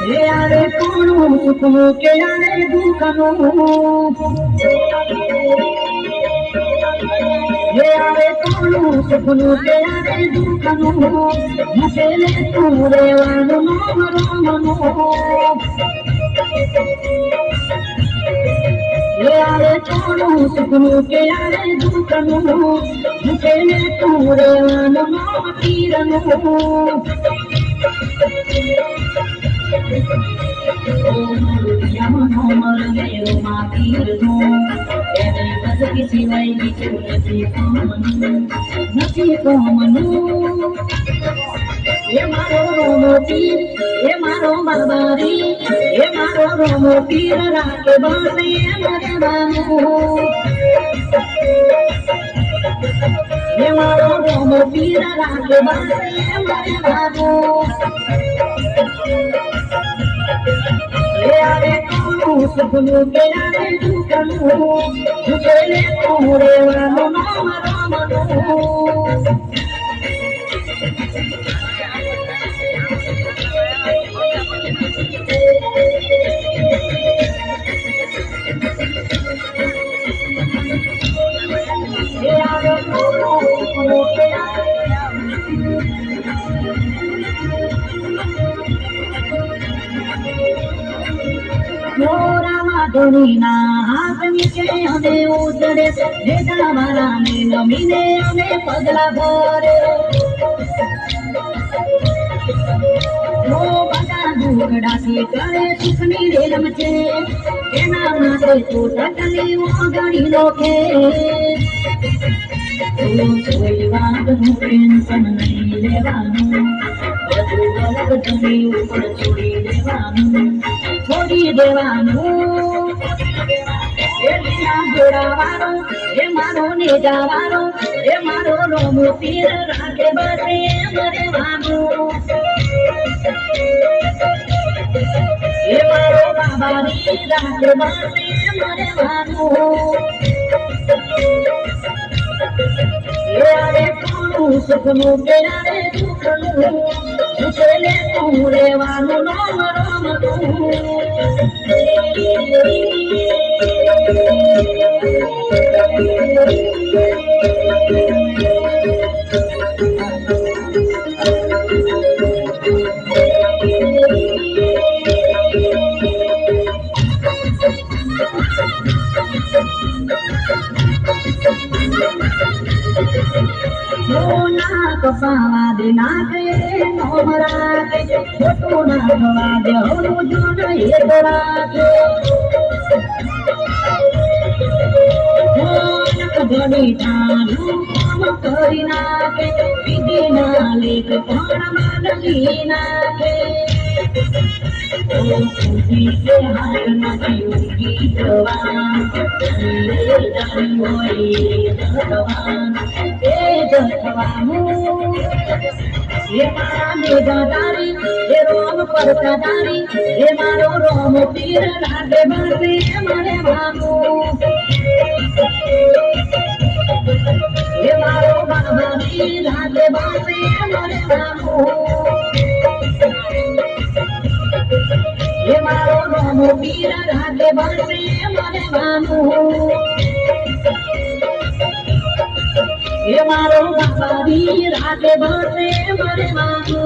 यारे कोणू सुखनु के यारे दुखनु यारे कोणू सुखनु के यारे दुखनु मुकेले तू रेवानु रामनु यारे कोणू सुखनु के यारे दुखनु मुकेले तू रेवानु तीरनु सिवाय નથી કોમનું એ મારો રોમો પીર એ મારો બાબારી એ મારો રોમો પીર રાખે બાસે મરવાનું એ મારો રોમો પીર રાખે બાસે મરવાનું सुखनु के यारे दुखनु मुकेले तू रेवानु नाम रामनु यारे सुखनु के ધોરીના હાથ નીચે અમે ઉતરે જેટા મારાને નમીને અમે પગલા ભરે બધા દુગડાથી કરે સુખની રેલમ છે એના માટે તો ટટલી ગણી લોકે કોઈ વાતનું ટેન્શન નહીં લેવાનું બધું અલગ જમી ઉપર છોડી દેવાનું જોડાવાનો એ મારો ને જવાનો એ મારો રોમો પીર રાખે બસે મરેવાનું એ મારો બાબાની રાખે બસે મરેવાનું યારે કોણું સુખનું કે યારે દુઃખનું મુકેલે તું રેવાનું નામ રામનું પાવા દે નાગે નોમરા દે છોટું ના થવા દે હોનું જો નહીં રાખે ઘડી ટાણું કામ કરી નાખે પીધી ના લેખ પાણામાં ડગી નાખે હાથ નથી ઉગી જવાન ये माने दादारी ये रोम पर दादारी ये मारो रोम पीर लागे बासे मारे बाबू ये मारो बाबा पीर लागे बासे मारे बाबू ये मारो रोम पीर लागे बासे मारे बाबू ये मारो बाबारी राधे बासे मरे मानो